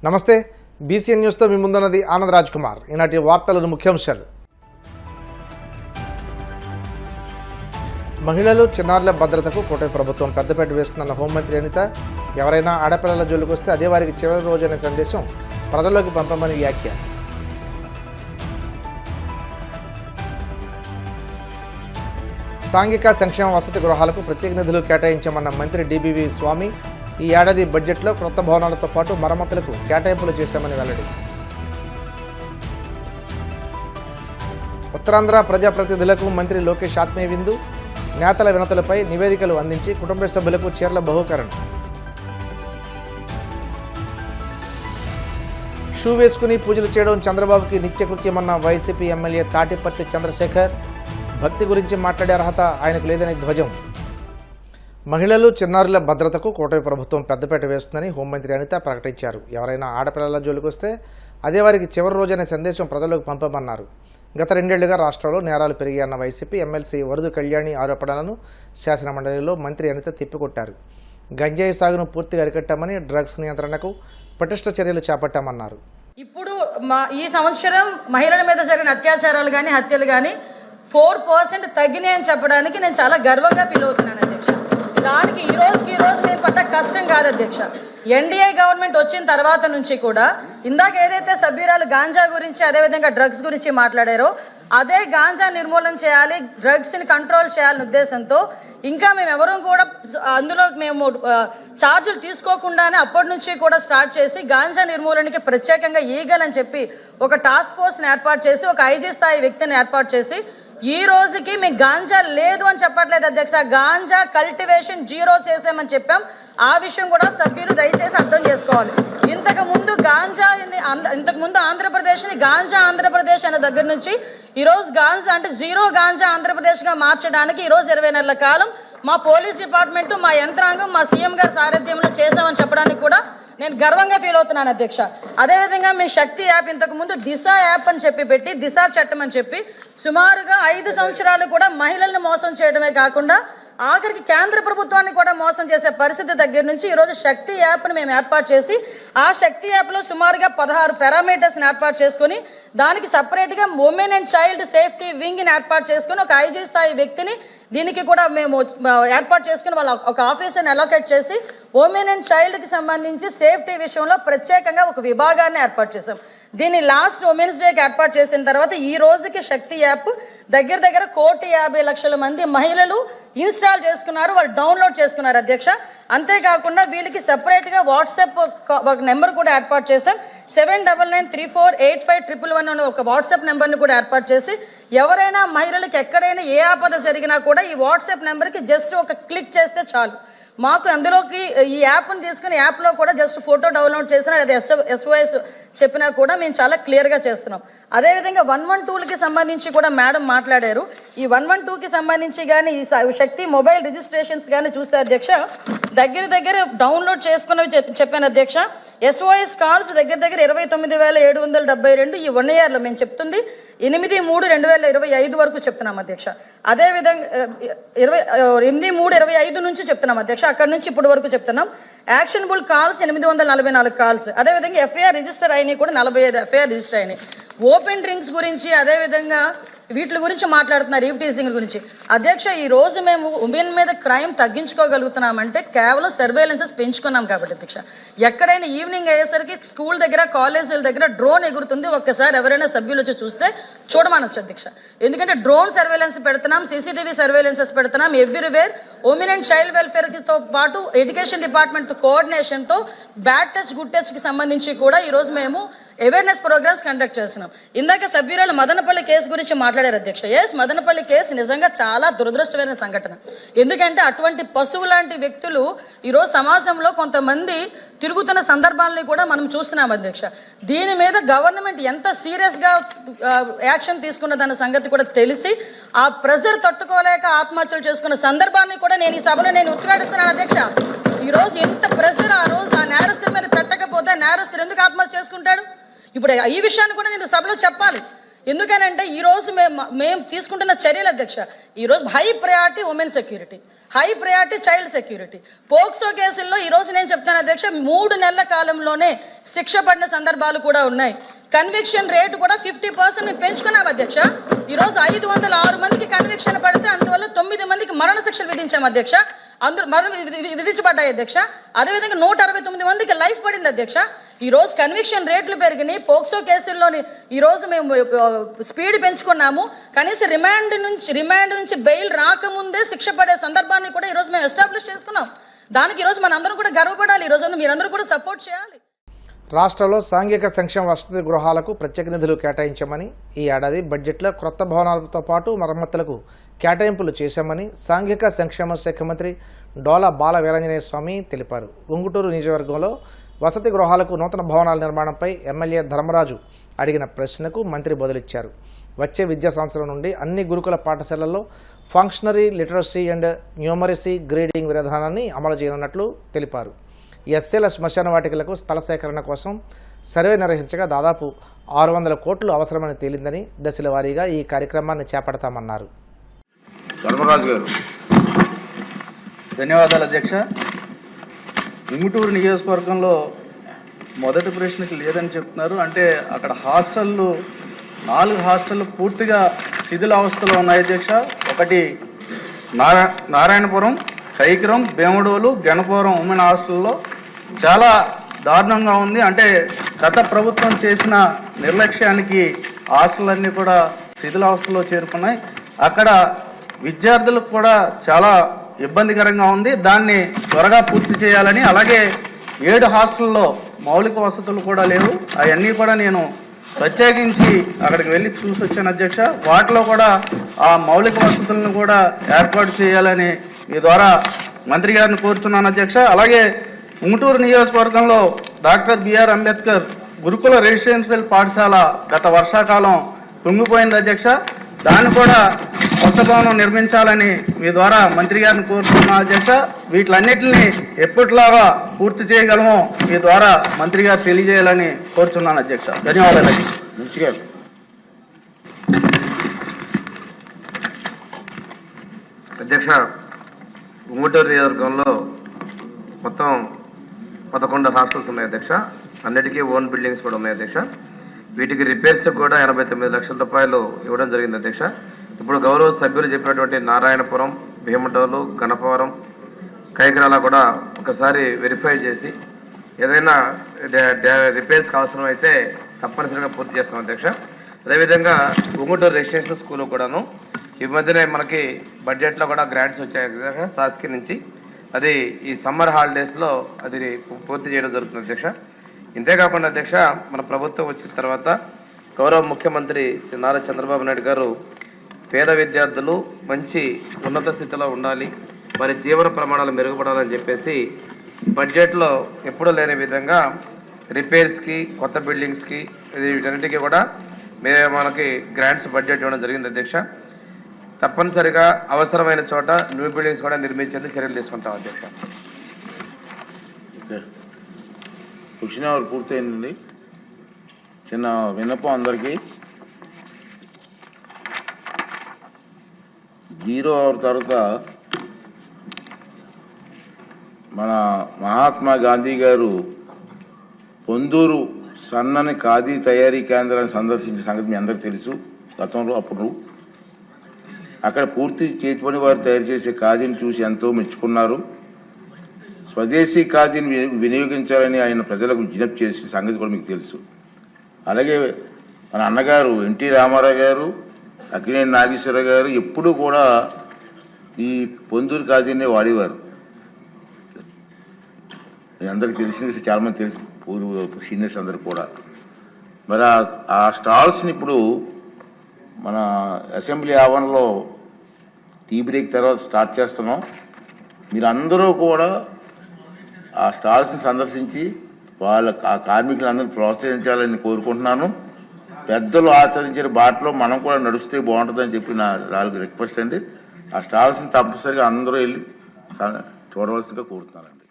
నమస్తే బీసీఎన్ న్యూస్తో మీ ముందున్నది ఆనంద్ రాజ్ కుమార్. ఈనాటి వార్తలను ముఖ్యాంశాలు. మహిళలు చిన్నారుల భద్రతకు కూటమి ప్రభుత్వం పెద్దపీట వేస్తుందన్న హోంమంత్రి అనిత. ఎవరైనా ఆడపిల్లల జోలికి వస్తే అదే వారికి చివరి రోజు అనే సందేశం ప్రజల్లోకి పంపమని వ్యాఖ్య. సాంఘిక సంక్షేమ వసతి గృహాలకు ప్రత్యేక నిధులు కేటాయించామన్న మంత్రి డిబివి స్వామి. ఈ ఏడాది బడ్జెట్లో కొత్త భవనాలతో పాటు మరమ్మతులకు కేటాయింపులు చేశామని వెల్లడి. ఉత్తరాంధ్ర ప్రజాప్రతినిధులకు మంత్రి లోకేష్ ఆత్మీయ విందు. నేతల వినతులపై నివేదికలు అందించి కుటుంబ సభ్యులకు చీరల బహూకరణ. షూ వేసుకుని పూజలు చేయడం చంద్రబాబుకి నిత్యకృత్యమన్న వైసీపీ ఎమ్మెల్యే తాటిపర్తి చంద్రశేఖర్. భక్తి గురించి మాట్లాడే అర్హత ఆయనకు లేదని ధ్వజం. మహిళలు చిన్నారుల భద్రతకు కూటమి ప్రభుత్వం పెద్దపీట వేస్తుందని హోంమంత్రి అనిత ప్రకటించారు. ఎవరైనా ఆడపిల్లల జోలికి వస్తే అదే వారికి చివరి రోజనే సందేశం ప్రజలకు పంపమన్నారు. గత 2 ఏళ్లుగా రాష్ట్రంలో నేరాలు పెరిగాయన్న వైసీపీ ఎమ్మెల్సీ వరదు కళ్యాణి ఆరోపణలను శాసనమండలిలో మంత్రి అనిత తిప్పికొట్టారు. గంజాయి సాగును పూర్తిగా అరికట్టామని, డ్రగ్స్ నియంత్రణకు పటిష్ట చర్యలు చేపట్టామన్నారు. ఇప్పుడు ఈ సంవత్సరం మహిళల మీద జరిగిన అత్యాచారాలు కానీ హత్యలు కానీ 4% తగ్గినాయని చెప్పడానికి నేను చాలా గర్వంగా ఫీల్ అవుతున్నాను అధ్యక్ష. దానికి ఈ రోజు మేము పడ్డ కష్టం కాదు అధ్యక్ష. ఎన్డీఏ గవర్నమెంట్ వచ్చిన తర్వాత నుంచి కూడా ఇందాక ఏదైతే సభ్యురాలు గాంజా గురించి అదేవిధంగా డ్రగ్స్ గురించి మాట్లాడారో అదే గాంజా నిర్మూలన చేయాలి, డ్రగ్స్ని కంట్రోల్ చేయాలనే ఉద్దేశంతో ఇంకా మేము ఎవరూ కూడా అందులో మేము ఛార్జీలు తీసుకోకుండానే అప్పటి నుంచి కూడా స్టార్ట్ చేసి గాంజా నిర్మూలనకి ప్రత్యేకంగా ఈగల్ అని చెప్పి ఒక టాస్క్ ఫోర్స్ని ఏర్పాటు చేసి ఒక ఐజీ స్థాయి వ్యక్తిని ఏర్పాటు చేసి ఈ రోజుకి మీకు గాంజా లేదు అని చెప్పట్లేదు అధ్యక్ష. గాంజా కల్టివేషన్ 0 చేసామని చెప్పాం. ఆ విషయం కూడా సభ్యులు దయచేసి అర్థం చేసుకోవాలి. ఇంతకుముందు ఆంధ్రప్రదేశ్ని గాంజా ఆంధ్రప్రదేశ్ అనే దగ్గర నుంచి ఈరోజు గాంజా అంటే 0 గాంజా ఆంధ్రప్రదేశ్గా మార్చడానికి ఈరోజు 20 నెలల కాలం మా పోలీస్ డిపార్ట్మెంట్, మా యంత్రాంగం, మా సీఎం గారి సారథ్యంలో చేసామని చెప్పడానికి కూడా నేను గర్వంగా ఫీల్ అవుతున్నాను అధ్యక్ష. అదేవిధంగా మీ శక్తి యాప్ ఇంతకుముందు దిశ యాప్ అని చెప్పి పెట్టి దిశ చట్టం అని చెప్పి సుమారుగా 5 సంవత్సరాలు కూడా మహిళల్ని మోసం చేయడమే కాకుండా ఆఖరికి కేంద్ర ప్రభుత్వాన్ని కూడా మోసం చేసే పరిస్థితి దగ్గర నుంచి ఈరోజు శక్తి యాప్ని మేము ఏర్పాటు చేసి ఆ శక్తి యాప్లో సుమారుగా 16 పారామీటర్స్ని ఏర్పాటు చేసుకుని దానికి సపరేట్గా ఉమెన్ అండ్ చైల్డ్ సేఫ్టీ వింగ్ని ఏర్పాటు చేసుకుని ఒక ఐజీ స్థాయి వ్యక్తిని దీనికి కూడా మేము ఏర్పాటు చేసుకుని వాళ్ళ ఒక ఆఫీసర్ని అలొకేట్ చేసి ఉమెన్ అండ్ చైల్డ్కి సంబంధించి సేఫ్టీ విషయంలో ప్రత్యేకంగా ఒక విభాగాన్ని ఏర్పాటు చేసాం. దీన్ని లాస్ట్ ఉమెన్స్ డేకి ఏర్పాటు చేసిన తర్వాత ఈ రోజుకి శక్తి యాప్ దగ్గర 1,50,00,000 మంది మహిళలు ఇన్స్టాల్ చేసుకున్నారు, వాళ్ళు డౌన్లోడ్ చేసుకున్నారు అధ్యక్ష. అంతేకాకుండా వీళ్ళకి సెపరేట్గా వాట్సాప్ ఒక నెంబర్ కూడా ఏర్పాటు చేసాం. 7993485111 అనే ఒక వాట్సాప్ నెంబర్ని కూడా ఏర్పాటు చేసి ఎవరైనా మహిళలకు ఎక్కడైనా ఏ ఆపద జరిగినా కూడా ఈ వాట్సాప్ నెంబర్కి జస్ట్ ఒక క్లిక్ చేస్తే చాలు. మాకు అందులోకి ఈ యాప్ని తీసుకుని యాప్లో కూడా జస్ట్ ఫోటో డౌన్లోడ్ చేసినా అది SOS చెప్పినా కూడా మేము చాలా క్లియర్గా చేస్తున్నాం. అదేవిధంగా 112కి సంబంధించి కూడా మేడం మాట్లాడారు. ఈ 112కి సంబంధించి కానీ ఈ శక్తి మొబైల్ రిజిస్ట్రేషన్స్ కానీ చూస్తే అధ్యక్ష దగ్గర డౌన్లోడ్ చేసుకున్నవి చెప్పాను అధ్యక్ష. SOS కాల్స్ దగ్గర 29,772 ఈ 1 ఇయర్లో మేము చెప్తుంది 8/3/2025 వరకు చెప్తున్నాం అధ్యక్ష. అదేవిధంగా 8/3/25 నుంచి చెప్తున్నాం అధ్యక్ష. అక్కడ నుంచి ఇప్పటి వరకు చెప్తున్నాం. Actionable calls 844 calls. అదేవిధంగా FIR రిజిస్టర్ అయినాయి కూడా 45 FIR రిజిస్టర్ అయినాయి. ఓపెన్ డ్రింక్స్ గురించి అదేవిధంగా వీటి గురించి మాట్లాడుతున్నారు, ఈవ్టీజింగ్ గురించి అధ్యక్ష. ఈ రోజు మేము ఉమెన్ మీద క్రైమ్ తగ్గించుకోగలుగుతున్నామంటే కేవలం సర్వేలెన్సెస్ పెంచుకున్నాం కాబట్టి అధ్యక్ష. ఎక్కడైనా ఈవినింగ్ అయ్యేసరికి స్కూల్ దగ్గర కాలేజీల దగ్గర డ్రోన్ ఎగురుతుంది, ఒక్కసారి ఎవరైనా సభ్యులు వచ్చి చూస్తే చూడమనొచ్చు అధ్యక్ష. ఎందుకంటే డ్రోన్ సర్వేలెన్స్ పెడుతున్నాం, CCTV సర్వేలెన్సెస్ పెడుతున్నాం ఎవ్రీవేర్. ఉమెన్ అండ్ చైల్డ్ వెల్ఫేర్తో పాటు ఎడ్యుకేషన్ డిపార్ట్మెంట్ కోఆర్డినేషన్తో బ్యాడ్ టచ్ గుడ్ టచ్కి సంబంధించి కూడా ఈరోజు మేము అవేర్నెస్ ప్రోగ్రామ్స్ కండక్ట్ చేస్తున్నాం. ఇందాక సభ్యురాలు మదనపల్లి కేసు గురించి మాట్లాడారు అధ్యక్ష. మదనపల్లి కేసు నిజంగా చాలా దురదృష్టమైన సంఘటన. ఎందుకంటే అటువంటి పశువు లాంటి వ్యక్తులు ఈరోజు సమాజంలో కొంతమంది తిరుగుతున్న సందర్భాలని కూడా మనం చూస్తున్నాం అధ్యక్ష. దీని మీద గవర్నమెంట్ ఎంత సీరియస్గా యాక్షన్ తీసుకున్నదన్న సంగతి కూడా తెలిసి ఆ ప్రెజర్ తట్టుకోలేక ఆత్మహత్యలు చేసుకున్న సందర్భాన్ని కూడా నేను ఈ సభలో ఉద్ఘాటిస్తున్నాను అధ్యక్ష. ఈరోజు ఎంత ప్రెజర్ ఆ రోజు ఆ నేరస్తుల మీద పెట్టకపోతే నేరస్తులు ఎందుకు ఆత్మహత్య చేసుకుంటాడు? ఇప్పుడు ఈ విషయాన్ని కూడా నేను సభలో చెప్పాలి. ఎందుకనంటే ఈరోజు మేము తీసుకుంటున్న చర్యలు అధ్యక్ష, ఈరోజు high priority women security. High priority child security. POCSO కేసుల్లో ఈరోజు నేను చెప్తాను అధ్యక్ష, 3 నెలల కాలంలోనే శిక్ష పడిన సందర్భాలు కూడా ఉన్నాయి. కన్విక్షన్ రేటు కూడా 50% మేము పెంచుకున్నాం అధ్యక్ష. ఈరోజు 506 మందికి కన్విక్షన్ పడితే అందువల్ల 9 మందికి మరణ శిక్షలు విధించాం అధ్యక్ష. అందరూ విధించబడ్డాయి అధ్యక్ష. అదేవిధంగా 169 మందికి లైఫ్ పడింది అధ్యక్ష. ఈరోజు కన్విక్షన్ రేట్లు పెరిగినాయి. పోక్సో కేసుల్లోని ఈరోజు మేము స్పీడ్ పెంచుకున్నాము. కనీసం రిమాండ్ నుంచి బెయిల్ రాకముందే శిక్ష పడే సందర్భాన్ని కూడా ఈరోజు మేము ఎస్టాబ్లిష్ చేసుకున్నాం. దానికి ఈరోజు మనందరం కూడా గర్వపడాలి. ఈరోజు మీరందరూ కూడా సపోర్ట్ చేయాలి. రాష్ట్రంలో సాంఘిక సంక్షేమ వసతి గృహాలకు ప్రత్యేక నిధులు కేటాయించామని, ఈ ఏడాది బడ్జెట్లో క్రొత్త భవనాలతో పాటు మరమ్మతులకు కేటాయింపులు చేశామని సాంఘిక సంక్షేమ శాఖ మంత్రి డోలా బాల వీరాంజనేయ స్వామి తెలిపారు. ఉంగుటూరు నియోజకవర్గంలో వసతి గృహాలకు నూతన భవనాల నిర్మాణంపై ఎమ్మెల్యే ధర్మరాజు అడిగిన ప్రశ్నకు మంత్రి బదులిచ్చారు. వచ్చే విద్యా సంవత్సరం నుండి అన్ని గురుకుల పాఠశాలల్లో functionary literacy and numeracy grading విధానాన్ని అమలు చేయనున్నట్లు తెలిపారు. ఎస్సీల శ్మశాన వాటికలకు స్థల సేకరణ కోసం సర్వే నిర్వహించగా దాదాపు 600 కోట్లు అవసరమని తేలిందని దశల వారీగా ఈ కార్యక్రమాన్ని చేపడతామన్నారు. ధర్మరాజు గారు. ధన్యవాదాలు అధ్యక్ష. ఉంగుటూరు నియోజకవర్గంలో మొదటి ప్రశ్నకి లేదని చెప్తున్నారు. అంటే అక్కడ హాస్టళ్ళు 4 హాస్టళ్ళు పూర్తిగా శిథిలావస్థలో ఉన్నాయి అధ్యక్ష. ఒకటి నారాయణపురం, కైకిరం, భీమడోలు, గణపురం ఉమెన్ హాస్టల్లో చాలా దారుణంగా ఉంది. అంటే గత ప్రభుత్వం చేసిన నిర్లక్ష్యానికి హాస్టళ్ళన్నీ కూడా శిథిలావస్థలో చేరుకున్నాయి. అక్కడ విద్యార్థులకు కూడా చాలా ఇబ్బందికరంగా ఉంది. దాన్ని త్వరగా పూర్తి చేయాలని, అలాగే 7 హాస్టల్లో మౌలిక వసతులు కూడా లేవు. అవన్నీ కూడా నేను ప్రత్యేకించి అక్కడికి వెళ్ళి చూసి వచ్చాను అధ్యక్ష. వాటిలో కూడా ఆ మౌలిక వసతులను కూడా ఏర్పాటు చేయాలని మీ ద్వారా మంత్రి గారిని కోరుతున్నాను అధ్యక్ష. అలాగే ఉంగుటూరు నియోజకవర్గంలో డాక్టర్ బిఆర్ అంబేద్కర్ గురుకుల రెసిడెన్షియల్ పాఠశాల గత వర్షాకాలం కుంగిపోయింది అధ్యక్ష. దాన్ని కూడా కొత్త భవనం నిర్మించాలని మీ ద్వారా మంత్రి గారిని కోరుతున్నాను అధ్యక్ష. వీటిలన్నిటిని ఎప్పటిలాగా పూర్తి చేయగలమో మీ ద్వారా మంత్రి గారు తెలియజేయాలని కోరుతున్నాను అధ్యక్ష. ధన్యవాదాలు అధ్యక్ష. అధ్యక్ష, ఉంగుటూరు నియోజకవర్గంలో మొత్తం 11 హాస్టల్స్ ఉన్నాయి అధ్యక్ష. అన్నిటికీ ఓన్ బిల్డింగ్స్ కూడా ఉన్నాయి అధ్యక్ష. వీటికి రిపేర్స్ కూడా 89 లక్షల రూపాయలు ఇవ్వడం జరిగింది అధ్యక్ష. ఇప్పుడు గౌరవ సభ్యులు చెప్పినటువంటి నారాయణపురం, భీమడోలు, గణపవరం, కైకరాల కూడా ఒకసారి వెరిఫై చేసి ఏదైనా రిపేర్స్కి అవసరం అయితే తప్పనిసరిగా పూర్తి చేస్తాం అధ్యక్ష. అదేవిధంగా ఉంగుటూరు రెసిడెన్షియల్ స్కూల్ కూడాను ఈ మధ్యనే మనకి బడ్జెట్లో కూడా గ్రాంట్స్ వచ్చాయి అధ్యక్ష శాసకి నుంచి. అది ఈ సమ్మర్ హాలిడేస్లో అది పూర్తి చేయడం జరుగుతుంది అధ్యక్ష. ఇంతేకాకుండా అధ్యక్ష, మన ప్రభుత్వం వచ్చిన తర్వాత గౌరవ ముఖ్యమంత్రి శ్రీ నారా చంద్రబాబు నాయుడు గారు పేద విద్యార్థులు మంచి ఉన్నత స్థితిలో ఉండాలి, వారి జీవన ప్రమాణాలు మెరుగుపడాలని చెప్పేసి బడ్జెట్లో ఎప్పుడూ లేని విధంగా రిపేర్స్కి, కొత్త బిల్డింగ్స్కి, వీటన్నిటికీ కూడా మనకి గ్రాంట్స్ బడ్జెట్ ఇవ్వడం జరిగింది అధ్యక్ష. తప్పనిసరిగా అవసరమైన చోట న్యూ బిల్డింగ్స్ కూడా నిర్మించేందుకు చర్యలు తీసుకుంటాం అధ్యక్ష. క్వశ్చన్ అవర్ పూర్తయిందండి. చిన్న విన్నపం అందరికీ. 0 అవర్ తర్వాత మన మహాత్మా గాంధీ గారు పొందూరు సన్నని ఖాదీ తయారీ కేంద్రాన్ని సందర్శించిన సంగతి మీ అందరికీ తెలుసు. గతంలో అప్పుడు అక్కడ పూర్తి చేతి పని వారు తయారు చేసే ఖాదీని చూసి ఎంతో మెచ్చుకున్నారు. స్వదేశీ ఖాదీని వినియోగించాలని ఆయన ప్రజలకు విజ్ఞప్తి చేసిన సంగతి కూడా మీకు తెలుసు. అలాగే మన అన్నగారు ఎన్టీ రామారావు గారు, అక్కినేని నాగేశ్వర గారు ఎప్పుడూ కూడా ఈ పొందూరు ఖాదీనే వాడేవారు. అందరికి తెలిసిన విషయం, చాలామంది తెలుసు, సీనియర్స్ అందరు కూడా. మరి ఆ స్టాల్స్ని ఇప్పుడు మన అసెంబ్లీ ఆవరణలో టీ బ్రేక్ తర్వాత స్టార్ట్ చేస్తున్నాం. మీరందరూ కూడా ఆ స్టాల్స్ని సందర్శించి ఆ కార్మికులందరూ ప్రోత్సహించాలని కోరుకుంటున్నాను. పెద్దలు ఆచరించిన బాటలో మనం కూడా నడుస్తే బాగుంటుందని చెప్పి నా రిక్వెస్ట్ అండి. ఆ స్టాల్స్ని తప్పనిసరిగా అందరూ వెళ్ళి చూడవలసిందిగా కోరుతున్నానండి.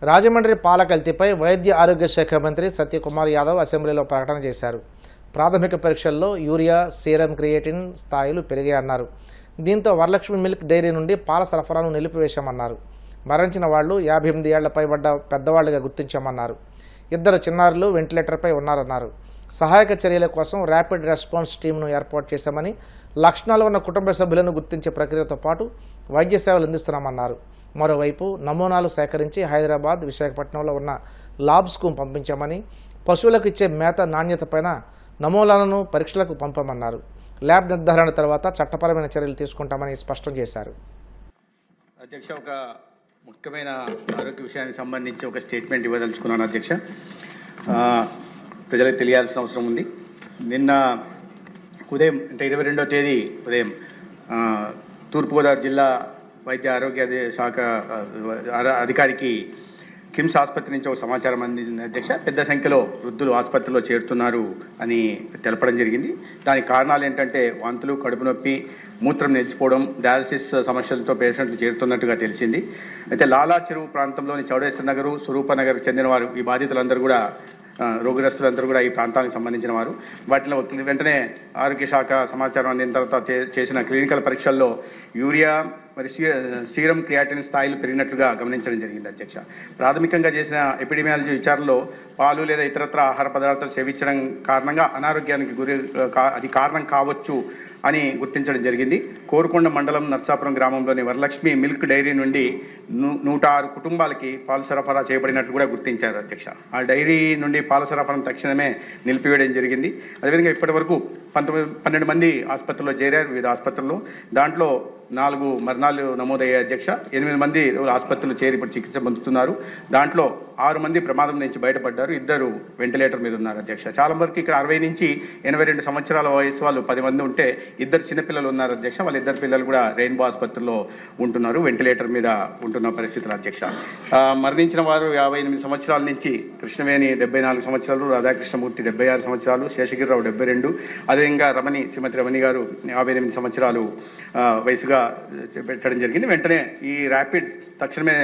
రాజమండ్రి పాలకల్తీపై వైద్య ఆరోగ్య శాఖ మంత్రి సత్యకుమార్ యాదవ్ అసెంబ్లీలో ప్రకటన చేశారు. ప్రాథమిక పరీక్షల్లో యూరియా, సీరం క్రియేటిన్ స్థాయిలు పెరిగాయన్నారు. దీంతో వరలక్ష్మి మిల్క్ డైరీ నుండి పాల సరఫరాను నిలిపివేశామన్నారు. మరణించిన వాళ్లు 58 ఏళ్ల పైబడ్డ పెద్దవాళ్లుగా గుర్తించామన్నారు. 2 చిన్నారులు వెంటిలేటర్పై ఉన్నారన్నారు. సహాయక చర్యల కోసం ర్యాపిడ్ రెస్పాన్స్ టీంను ఏర్పాటు చేశామని, లక్షణాలు ఉన్న కుటుంబ సభ్యులను గుర్తించే ప్రక్రియతో పాటు వైద్య సేవలు అందిస్తున్నామన్నారు. మరోవైపు నమూనాలు సేకరించి హైదరాబాద్, విశాఖపట్నంలో ఉన్న ల్యాబ్స్కు పంపించామని, పశువులకు ఇచ్చే మేత నాణ్యతపైన నమూనాలను పరీక్షలకు పంపామన్నారు. ల్యాబ్ నిర్ధారణ తర్వాత చట్టపరమైన చర్యలు తీసుకుంటామని స్పష్టం చేశారు. అధ్యక్ష, ఒక ముఖ్యమైన ఆరోగ్య విషయానికి సంబంధించి ఒక స్టేట్మెంట్ ఇవ్వదలుచుకున్నాను అధ్యక్ష. ప్రజలకు తెలియాల్సిన అవసరం ఉంది. నిన్న ఉదయం అంటే 22వ తేదీ ఉదయం తూర్పుగోదావరి జిల్లా వైద్య ఆరోగ్య శాఖ అధికారికి కిమ్స్ ఆసుపత్రి నుంచి ఒక సమాచారం అందింది అధ్యక్ష. పెద్ద సంఖ్యలో వృద్ధులు ఆసుపత్రిలో చేరుతున్నారు అని తెలపడం జరిగింది. దానికి కారణాలు ఏంటంటే వాంతులు, కడుపు నొప్పి, మూత్రం నిలిచిపోవడం, డయాలసిస్ సమస్యలతో పేషెంట్లు చేరుతున్నట్టుగా తెలిసింది. అయితే లాలా చెరువు ప్రాంతంలోని చౌడేశ్వర నగరు, స్వరూప నగర్కి చెందిన వారు ఈ బాధితులందరూ కూడా రోగిగ్రస్తులందరూ కూడా ఈ ప్రాంతానికి సంబంధించిన వారు. వాటిలో వెంటనే ఆరోగ్య శాఖ సమాచారం అందిన తర్వాత చేసిన క్లినికల్ పరీక్షల్లో యూరియా మరి సీరం క్రియాటిన్ స్థాయిలు పెరిగినట్లుగా గమనించడం జరిగింది అధ్యక్ష. ప్రాథమికంగా చేసిన ఎపిడెమియాలజీ విచారణలో పాలు లేదా ఇతరత్ర ఆహార పదార్థాలు సేవించడం కారణంగా అనారోగ్యానికి అది కారణం కావచ్చు అని గుర్తించడం జరిగింది. కోరుకొండ మండలం నర్సాపురం గ్రామంలోని వరలక్ష్మి మిల్క్ డైరీ నుండి 106 కుటుంబాలకి పాలు సరఫరా చేయబడినట్టు కూడా గుర్తించారు అధ్యక్ష. ఆ డైరీ నుండి పాల సరఫరాను తక్షణమే నిలిపివేయడం జరిగింది. అదేవిధంగా ఇప్పటి వరకు 12 మంది ఆసుపత్రిలో చేరారు, వివిధ ఆసుపత్రుల్లో. దాంట్లో 4 మరణాలు నమోదయ్యాయి అధ్యక్ష. 8 మంది ఆసుపత్రులు చేరి ఇప్పుడు చికిత్స పొందుతున్నారు. దాంట్లో 6 మంది ప్రమాదం నుంచి బయటపడ్డారు, 2 వెంటిలేటర్ మీద ఉన్నారు అధ్యక్ష. చాలా వరకు ఇక్కడ 60 నుంచి 82 సంవత్సరాల వయసు వాళ్ళు 10 మంది ఉంటే 2 చిన్నపిల్లలు ఉన్నారు అధ్యక్ష. వాళ్ళ 2 పిల్లలు కూడా రెయిన్బో ఆసుపత్రిలో ఉంటున్నారు, వెంటిలేటర్ మీద ఉంటున్న పరిస్థితులు అధ్యక్ష. మరణించిన వారు 58 సంవత్సరాల నుంచి కృష్ణవేణి 74 సంవత్సరాలు, రాధాకృష్ణమూర్తి 76 సంవత్సరాలు, శేషగిరిరావు 72, అదేవిధంగా శ్రీమతి రమణి గారు 58 సంవత్సరాలు వయసుగా పెట్టడం జరిగింది. వెంటనే ఈ ర్యాపిడ్ తక్షణమే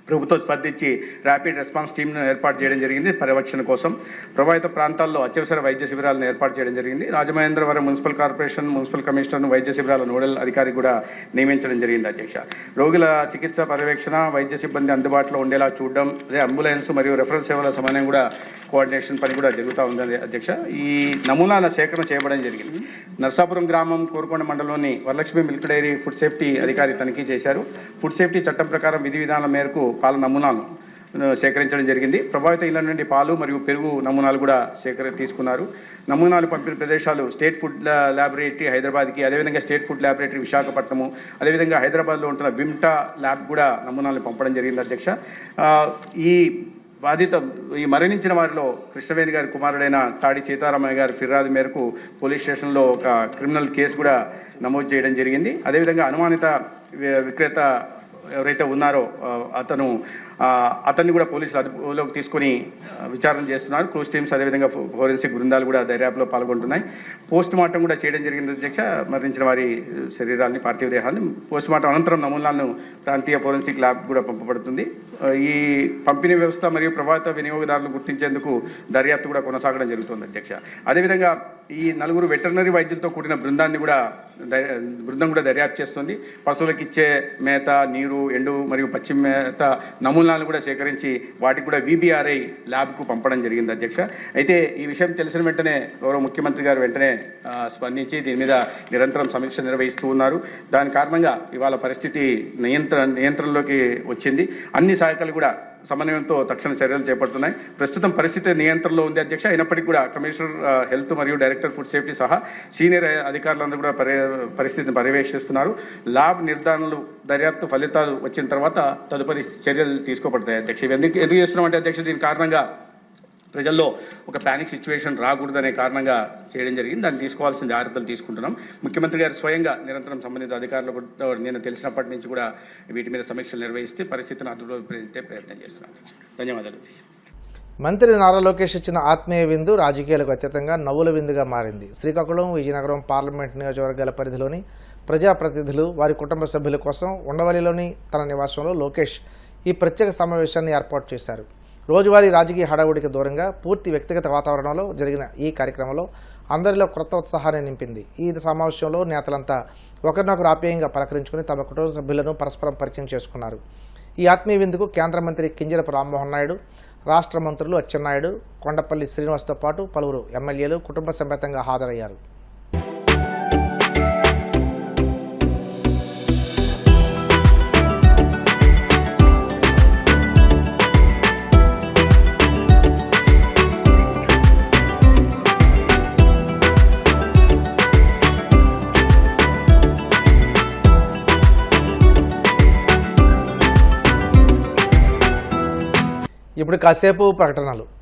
ప్రభుత్వం స్పందించి ర్యాపిడ్ రెస్పాన్స్ టీమ్ను ఏర్పాటు చేయడం జరిగింది పర్యవేక్షణ కోసం. ప్రభావిత ప్రాంతాల్లో అత్యవసర వైద్య శిబిరాలను ఏర్పాటు చేయడం జరిగింది. రాజమహేంద్రవరం మున్సిపల్ కార్పొరేషన్ మున్సిపల్ కమిషనర్ను వైద్య శిబిరాల నోడల్ అధికారి కూడా నియమించడం జరిగింది అధ్యక్ష. రోగుల చికిత్స పర్యవేక్షణ, వైద్య సిబ్బంది అందుబాటులో ఉండేలా చూడడం, అదే అంబులెన్స్ మరియు రెఫరల్ సేవల సమన్వయం కూడా కోఆర్డినేషన్ పని కూడా జరుగుతూ ఉంది అధ్యక్ష. ఈ నమూనాల సేకరణ చేయడం జరిగింది. నర్సాపురం గ్రామం, కోరుకొండ మండలంలోని Varalakshmi milk dairy food safety అధికారి తనిఖీ చేశారు. ఫుడ్ సేఫ్టీ చట్టం ప్రకారం విధి విధానాల మేరకు పాల నమూనాలను సేకరించడం జరిగింది. ప్రభావిత ఇళ్ల నుండి పాలు మరియు పెరుగు నమూనాలు కూడా తీసుకున్నారు. నమూనాలు పంపిన ప్రదేశాలు స్టేట్ ఫుడ్ ల్యాబొరేటరీ హైదరాబాద్కి, అదేవిధంగా స్టేట్ ఫుడ్ ల్యాబొరేటరీ విశాఖపట్నము, అదేవిధంగా హైదరాబాద్లో ఉంటున్న విమ్టా ల్యాబ్ కూడా నమూనాలను పంపడం జరిగింది అధ్యక్ష. ఈ మరణించిన వారిలో కృష్ణవేణి గారి కుమారుడైన తాడి సీతారామయ్య గారి ఫిర్యాదు మేరకు పోలీస్ స్టేషన్లో ఒక క్రిమినల్ కేసు కూడా నమోదు చేయడం జరిగింది. అదేవిధంగా అనుమానిత విక్రేత ఎవరైతే ఉన్నారో అతన్ని కూడా పోలీసులు అదుపులోకి తీసుకొని విచారణ చేస్తున్నారు. క్రూజ్ టీమ్స్, అదేవిధంగా ఫోరెన్సిక్ బృందాలు కూడా దర్యాప్తులో పాల్గొంటున్నాయి. పోస్ట్ మార్టం కూడా చేయడం జరిగింది అధ్యక్ష. మరణించిన వారి శరీరాన్ని, పార్థివ దేహాన్ని పోస్ట్ మార్టం అనంతరం నమూనాలను ప్రాంతీయ ఫోరెన్సిక్ ల్యాబ్ కూడా పంపబడుతుంది. ఈ పంపిణీ వ్యవస్థ మరియు ప్రభావిత వినియోగదారులను గుర్తించేందుకు దర్యాప్తు కూడా కొనసాగడం జరుగుతుంది అధ్యక్ష. అదేవిధంగా ఈ 4 వెటర్నరీ వైద్యులతో కూడిన బృందం కూడా దర్యాప్తు చేస్తుంది. పశువులకు ఇచ్చే మేత, నీరు, ఎండు మరియు పచ్చి మేత నమూనాలను కూడా సేకరించి వాటికి కూడా VBRI ల్యాబ్కు పంపడం జరిగింది అధ్యక్ష. అయితే ఈ విషయం తెలిసిన వెంటనే గౌరవ ముఖ్యమంత్రి గారు వెంటనే స్పందించి దీని మీద నిరంతరం సమీక్ష నిర్వహిస్తూ ఉన్నారు. దాని కారణంగా ఇవాళ పరిస్థితి నియంత్రణలోకి వచ్చింది. అన్ని శాఖలు కూడా సమన్వయంతో తక్షణ చర్యలు చేపడుతున్నాయి. ప్రస్తుతం పరిస్థితి నియంత్రణలో ఉంది అధ్యక్ష. అయినప్పటికీ కూడా కమిషనర్ హెల్త్ మరియు డైరెక్టర్ ఫుడ్ సేఫ్టీ సహా సీనియర్ అధికారులందరూ కూడా పరిస్థితిని పర్యవేక్షిస్తున్నారు. ల్యాబ్ నిర్ధారణలు, దర్యాప్తు ఫలితాలు వచ్చిన తర్వాత తదుపరి చర్యలు తీసుకోబడతాయి అధ్యక్ష. ఎందుకు చేస్తున్నామంటే అధ్యక్ష, దీని కారణంగా ప్రజల్లో ఒక ప్యానిక్ సిచ్యువేషన్ రాకూడదనే కారణంగా చేయడం జరిగింది. దాన్ని తీసుకోవాల్సిన జాగ్రత్తలు తీసుకుంటున్నాం. ముఖ్యమంత్రి గారు స్వయంగా నిరంతరం సంబంధిత అధికారులకు నేను తెలిసినప్పటి నుంచి కూడా వీటి మీద సమీక్షలు నిర్వహిస్తే పరిస్థితిని అదుపులో పెట్టే ప్రయత్నం చేస్తున్నాను. ధన్యవాదాలు. మంత్రి నారా లోకేష్ ఇచ్చిన ఆత్మీయ విందు రాజకీయాలకు అతీతంగా నవ్వుల విందుగా మారింది. శ్రీకాకుళం, విజయనగరం పార్లమెంట్ నియోజకవర్గాల పరిధిలోని ప్రజాప్రతినిధులు, వారి కుటుంబ సభ్యుల కోసం ఉండవల్లిలోని తన నివాసంలో లోకేష్ ఈ ప్రత్యేక సమావేశాన్ని ఏర్పాటు చేశారు. రోజువారీ రాజకీయ హడావుడికి దూరంగా పూర్తి వ్యక్తిగత వాతావరణంలో జరిగిన ఈ కార్యక్రమంలో అందరిలో క్రొత్త ఉత్సాహాన్ని నింపింది. ఈ సమావేశంలో నేతలంతా ఒకరినొకరు ఆప్యాయంగా పలకరించుకుని తమ కుటుంబ సభ్యులను పరస్పరం పరిచయం చేసుకున్నారు. ఈ ఆత్మీయ విందుకు కేంద్ర మంత్రి కింజరపు రామ్మోహన్ నాయుడు, రాష్ట్ర మంత్రులు అచ్చెన్నాయుడు, కొండపల్లి శ్రీనివాస్తో పాటు పలువురు ఎమ్మెల్యేలు కుటుంబ సమేతంగా హాజరయ్యారు. ఇప్పుడు కాసేపు ప్రకటనలు.